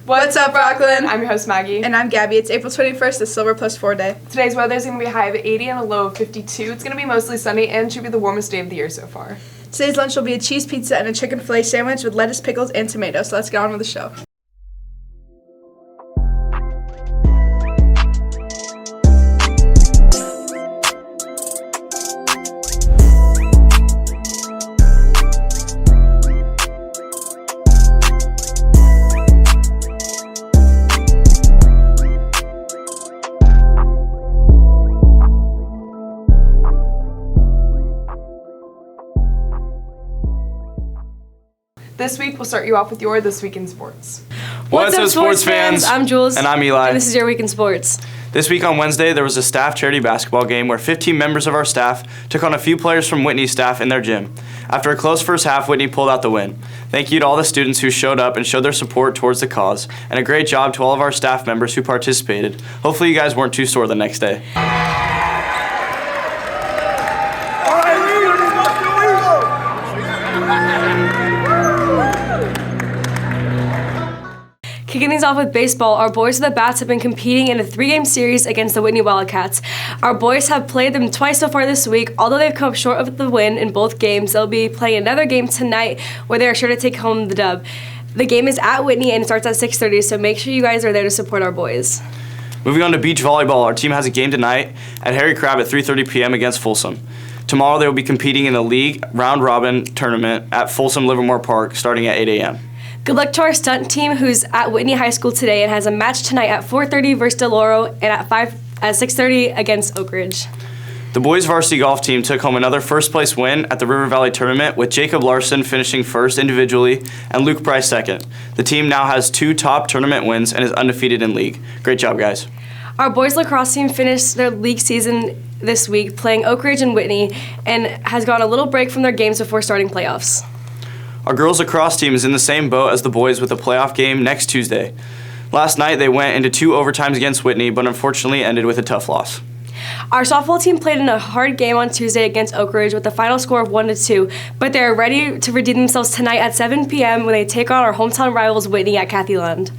What's up, Rocklin? I'm your host, Maggie. And I'm Gabby. It's April 21st, the Silver Plus 4 day. Today's weather is going to be a high of 80 and a low of 52. It's going to be mostly sunny and should be the warmest day of the year so far. Today's lunch will be a cheese pizza and a chicken filet sandwich with lettuce, pickles, and tomatoes. So let's get on with the show. This week, we'll start you off with your This Week in Sports. What's up, sports fans? I'm Jules. And I'm Eli. And this is your Week in Sports. This week on Wednesday, there was a staff charity basketball game where 15 members of our staff took on a few players from Whitney's staff in their gym. After a close first half, Whitney pulled out the win. Thank you to all the students who showed up and showed their support towards the cause, and a great job to all of our staff members who participated. Hopefully you guys weren't too sore the next day. Kicking things off with baseball, our boys with the bats have been competing in a 3-game series against the Whitney Wildcats. Our boys have played them twice so far this week. Although they've come short of the win in both games, they'll be playing another game tonight where they are sure to take home the dub. The game is at Whitney and it starts at 6:30, so make sure you guys are there to support our boys. Moving on to beach volleyball, our team has a game tonight at Harry Crabb at 3:30 p.m. against Folsom. Tomorrow they will be competing in the league round-robin tournament at Folsom Livermore Park starting at 8 a.m. Good luck to our stunt team who's at Whitney High School today and has a match tonight at 4:30 versus DeLauro and at 6:30 against Oak Ridge. The boys varsity golf team took home another first-place win at the River Valley Tournament with Jacob Larson finishing first individually and Luke Price second. The team now has 2 top tournament wins and is undefeated in league. Great job, guys. Our boys lacrosse team finished their league season this week playing Oak Ridge and Whitney and has gone a little break from their games before starting playoffs. Our girls lacrosse team is in the same boat as the boys with a playoff game next Tuesday. Last night they went into 2 overtimes against Whitney, but unfortunately ended with a tough loss. Our softball team played in a hard game on Tuesday against Oak Ridge with a final score of 1-2, but they are ready to redeem themselves tonight at 7 p.m. when they take on our hometown rivals Whitney at Cathy Lund.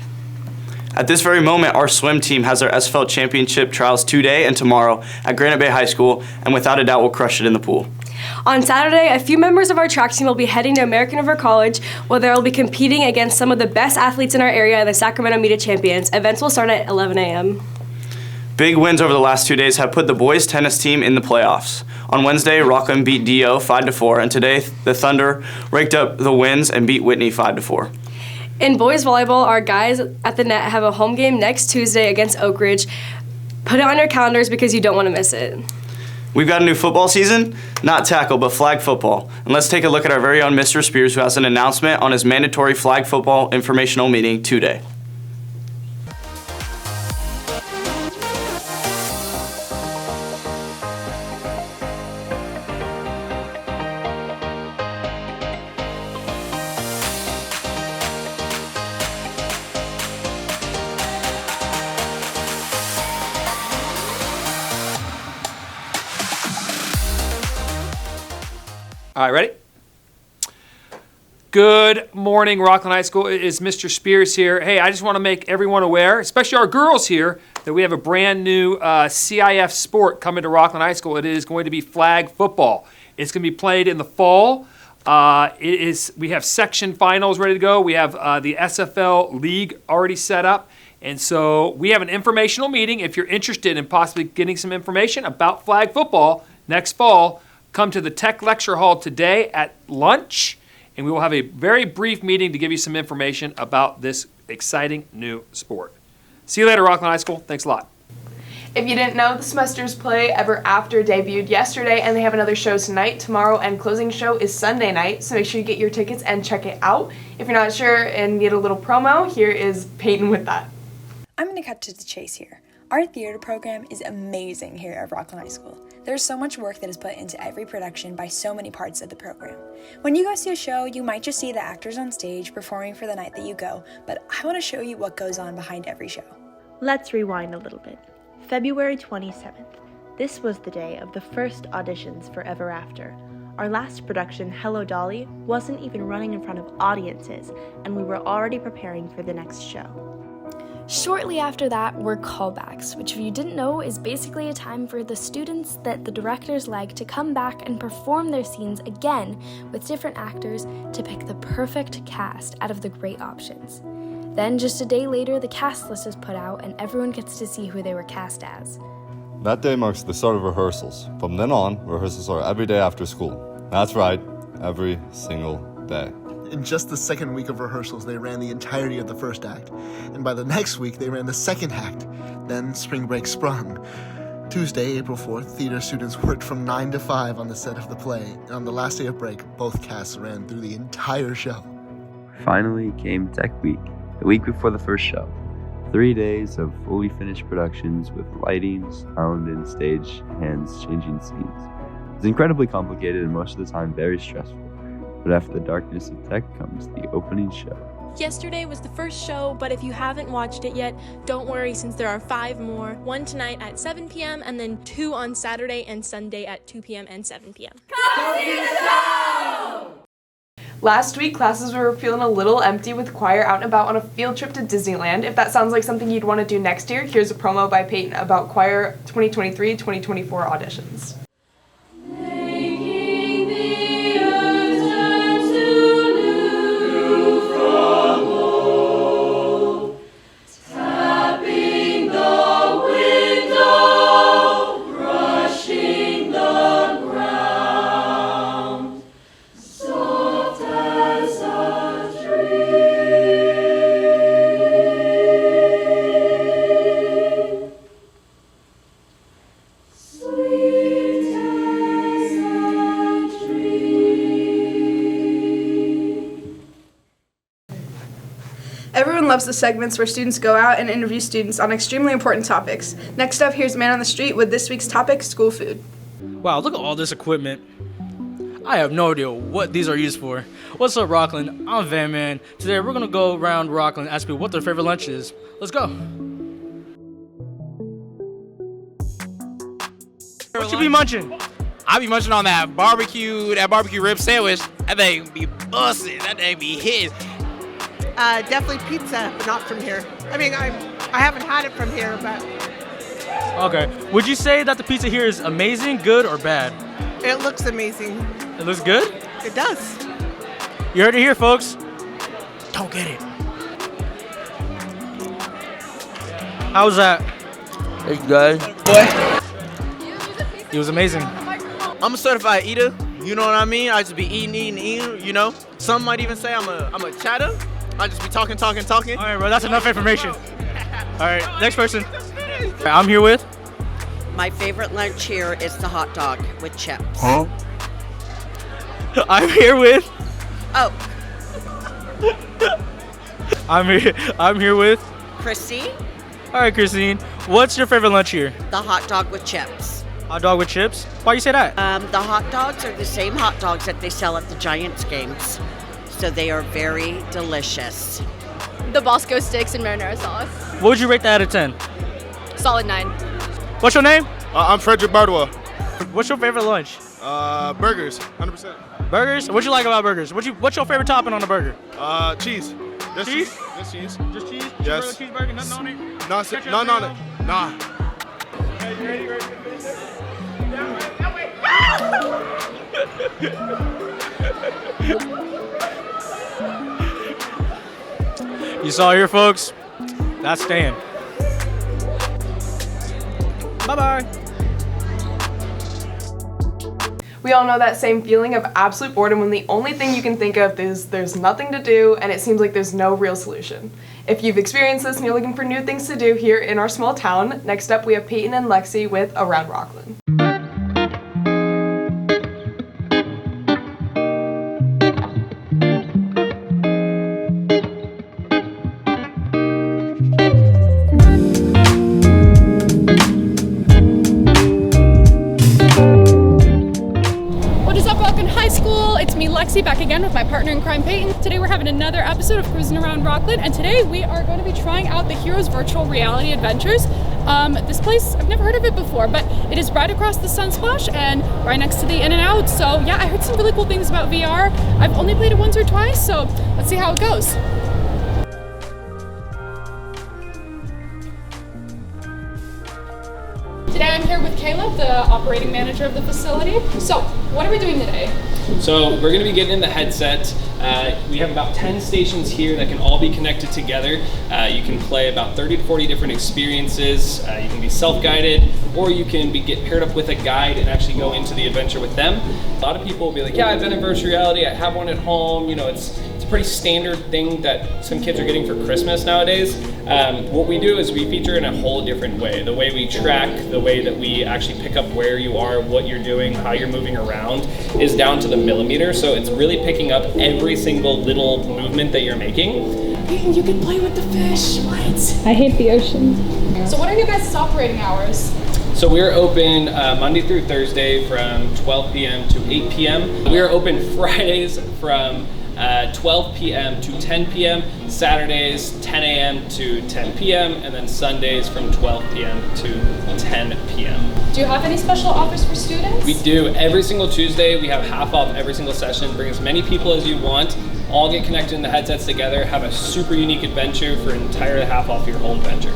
At this very moment, our swim team has their SFL championship trials today and tomorrow at Granite Bay High School, and without a doubt will crush it in the pool. On Saturday, a few members of our track team will be heading to American River College, where they will be competing against some of the best athletes in our area, the Sacramento Media Champions. Events will start at 11 a.m. Big wins over the last 2 days have put the boys tennis team in the playoffs. On Wednesday, Rocklin beat DO 5-4, and today the Thunder raked up the wins and beat Whitney 5-4. In boys volleyball, our guys at the net have a home game next Tuesday against Oak Ridge. Put it on your calendars because you don't want to miss it. We've got a new football season, not tackle, but flag football. And let's take a look at our very own Mr. Spears, who has an announcement on his mandatory flag football informational meeting today. All right, ready? Good morning, Rocklin High School. It is Mr. Spears here. Hey, I just want to make everyone aware, especially our girls here, that we have a brand new CIF sport coming to Rocklin High School. It is going to be flag football. It's going to be played in the fall. We have section finals ready to go. We have the SFL league already set up. And so we have an informational meeting. If you're interested in possibly getting some information about flag football next fall, come to the Tech Lecture Hall today at lunch, and we will have a very brief meeting to give you some information about this exciting new sport. See you later, Rocklin High School. Thanks a lot. If you didn't know, the Semesters Play Ever After debuted yesterday, and they have another show tonight, tomorrow, and closing show is Sunday night, so make sure you get your tickets and check it out. If you're not sure and need a little promo, here is Peyton with that. I'm going to cut to the chase here. Our theater program is amazing here at Rocklin High School. There's so much work that is put into every production by so many parts of the program. When you go see a show, you might just see the actors on stage performing for the night that you go, but I want to show you what goes on behind every show. Let's rewind a little bit. February 27th. This was the day of the first auditions for Ever After. Our last production, Hello Dolly, wasn't even running in front of audiences, and we were already preparing for the next show. Shortly after that were callbacks, which if you didn't know is basically a time for the students that the directors like to come back and perform their scenes again with different actors to pick the perfect cast out of the great options. Then just a day later, the cast list is put out and everyone gets to see who they were cast as. That day marks the start of rehearsals. From then on, rehearsals are every day after school. That's right, every single day. In just the second week of rehearsals, they ran the entirety of the first act. And by the next week, they ran the second act. Then spring break sprung. Tuesday, April 4th, theater students worked from 9 to 5 on the set of the play. And on the last day of break, both casts ran through the entire show. Finally came Tech Week, the week before the first show. 3 days of fully finished productions with lighting, sound, and stage hands changing scenes. It's incredibly complicated and most of the time very stressful. But after the darkness of tech comes the opening show. Yesterday was the first show, but if you haven't watched it yet, don't worry since there are 5 more. 1 tonight at 7 p.m. and then 2 on Saturday and Sunday at 2 p.m. and 7 p.m. Come see the show! Last week, classes were feeling a little empty with choir out and about on a field trip to Disneyland. If that sounds like something you'd want to do next year, here's a promo by Peyton about choir 2023-2024 auditions. Everyone loves the segments where students go out and interview students on extremely important topics. Next up, here's Man on the Street with this week's topic, school food. Wow, look at all this equipment. I have no idea what these are used for. What's up, Rocklin? I'm Van Man. Today we're gonna go around Rocklin and ask people what their favorite lunch is. Let's go. What you be munching? I be munching on that barbecue rib sandwich. That thing be busting. That thing be hitting. Definitely pizza, but not from here. I mean, I haven't had it from here, but. Okay. Would you say that the pizza here is amazing, good, or bad? It looks amazing. It looks good? It does. You heard it here, folks. Don't get it. How was that? It's good. It was amazing. I'm a certified eater. You know what I mean? I just be eating, you know? Some might even say I'm a chatter. I just be talking. All right, bro, that's enough information. All right, next person. I'm here with? My favorite lunch here is the hot dog with chips. Huh? I'm here with? Oh. I'm here with? Chrissy. All right, Christine. What's your favorite lunch here? The hot dog with chips. Hot dog with chips? Why you say that? The hot dogs are the same hot dogs that they sell at the Giants games. So they are very delicious. The Bosco sticks and marinara sauce. What would you rate that out of 10? Solid 9. What's your name? I'm Frederick Bardwell. What's your favorite lunch? Burgers, 100%. Burgers? What you like about burgers? What's your favorite topping on a burger? Cheese. Just cheese? Just cheese. Just cheese? Yes. Cheeseburger, nothing on it? None on it. Nah. Hey, you ready? You saw here, folks. That's staying. Bye-bye. We all know that same feeling of absolute boredom when the only thing you can think of is there's nothing to do and it seems like there's no real solution. If you've experienced this and you're looking for new things to do here in our small town, next up we have Peyton and Lexi with Around Rocklin. Back again with my partner in crime, Peyton. Today we're having another episode of Cruising Around Rocklin, and today we are going to be trying out the Heroes Virtual Reality Adventures. This place, I've never heard of it before, but it is right across the Sunsplash and right next to the In-N-Out. So yeah, I heard some really cool things about VR. I've only played it once or twice, so let's see how it goes. Today I'm here with Caleb, the operating manager of the facility. So, what are we doing today? So we're going to be getting in the headset. We have about 10 stations here that can all be connected together. You can play about 30 to 40 different experiences. You can be self-guided, or you can get paired up with a guide and actually go into the adventure with them. A lot of people will be like, yeah, I've been in virtual reality, I have one at home. You know, it's a pretty standard thing that some kids are getting for Christmas nowadays. What we do is we feature in a whole different way. The way we track, the way that we actually pick up where you are, what you're doing, how you're moving around is down to the millimeter. So it's really picking up every single little movement that you're making. You can play with the fish, what? I hate the ocean. So what are you guys' operating hours? So we're open Monday through Thursday from 12 p.m. to 8 p.m. We are open Fridays from 12 p.m. to 10 p.m., Saturdays 10 a.m. to 10 p.m., and then Sundays from 12 p.m. to 10 p.m. Do you have any special offers for students? We do. Every single Tuesday, we have half off every single session. Bring as many people as you want, all get connected in the headsets together, have a super unique adventure for an entire half off your whole adventure.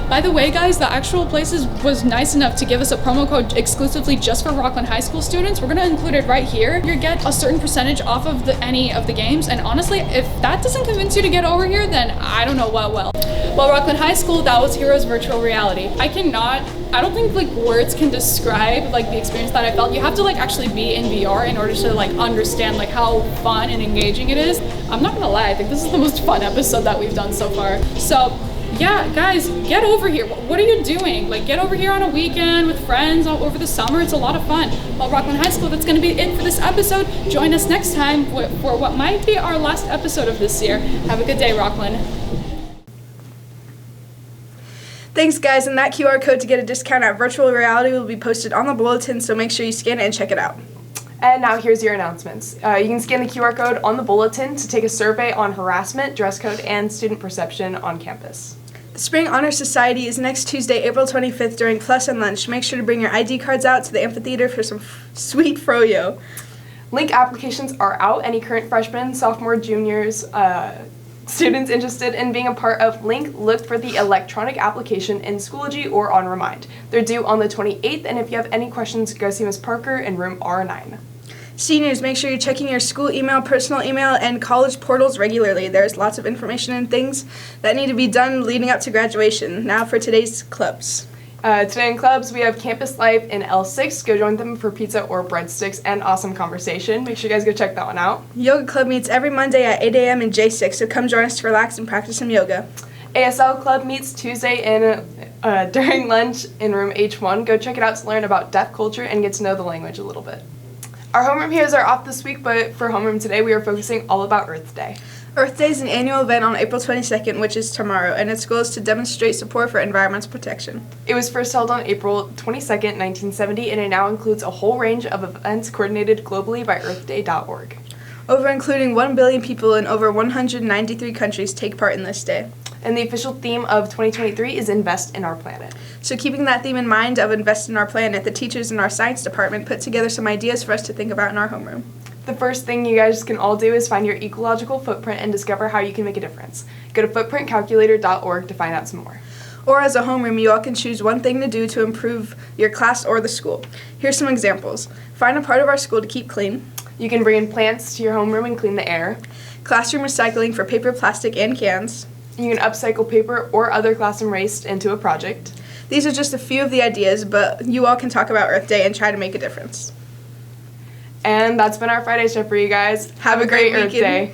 By the way, guys, the actual place was nice enough to give us a promo code exclusively just for Rocklin High School students. We're going to include it right here. You get a certain percentage off of any of the games, and honestly, if that doesn't convince you to get over here, then I don't know what will. Well, Rocklin High School, that was Heroes Virtual Reality. I don't think like words can describe like the experience that I felt. You have to like actually be in VR in order to like understand like how fun and engaging it is. I'm not gonna lie, I think this is the most fun episode that we've done so far. So yeah, guys, get over here. What are you doing? Like, get over here on a weekend with friends over the summer. It's a lot of fun. Well, Rocklin High School, that's going to be it for this episode. Join us next time for what might be our last episode of this year. Have a good day, Rocklin. Thanks, guys, and that QR code to get a discount at virtual reality will be posted on the bulletin, so make sure you scan it and check it out. And now here's your announcements. You can scan the QR code on the bulletin to take a survey on harassment, dress code, and student perception on campus. The Spring Honor Society is next Tuesday, April 25th during Plus and Lunch. Make sure to bring your ID cards out to the amphitheater for some sweet froyo. Link applications are out. Any current freshmen, sophomore, juniors, students interested in being a part of Link, look for the electronic application in Schoology or on Remind. They're due on the 28th, and if you have any questions, go see Ms. Parker in room R9. Seniors, make sure you're checking your school email, personal email, and college portals regularly. There's lots of information and things that need to be done leading up to graduation. Now for today's clubs. Today in clubs, we have Campus Life in L6. Go join them for pizza or breadsticks and awesome conversation. Make sure you guys go check that one out. Yoga Club meets every Monday at 8 a.m. in J6, so come join us to relax and practice some yoga. ASL Club meets Tuesday during lunch in room H1. Go check it out to learn about deaf culture and get to know the language a little bit. Our homeroom heroes are off this week, but for homeroom today, we are focusing all about Earth Day. Earth Day is an annual event on April 22nd, which is tomorrow, and its goal is to demonstrate support for environmental protection. It was first held on April 22nd, 1970, and it now includes a whole range of events coordinated globally by EarthDay.org. Including 1 billion people in over 193 countries take part in this day. And the official theme of 2023 is Invest in Our Planet. So keeping that theme in mind of Invest in Our Planet, the teachers in our science department put together some ideas for us to think about in our homeroom. The first thing you guys can all do is find your ecological footprint and discover how you can make a difference. Go to footprintcalculator.org to find out some more. Or as a homeroom, you all can choose one thing to do to improve your class or the school. Here's some examples. Find a part of our school to keep clean. You can bring in plants to your homeroom and clean the air. Classroom recycling for paper, plastic, and cans. You can upcycle paper or other classroom waste into a project. These are just a few of the ideas, but you all can talk about Earth Day and try to make a difference. And that's been our Friday show for you guys. Have a great Earth Day.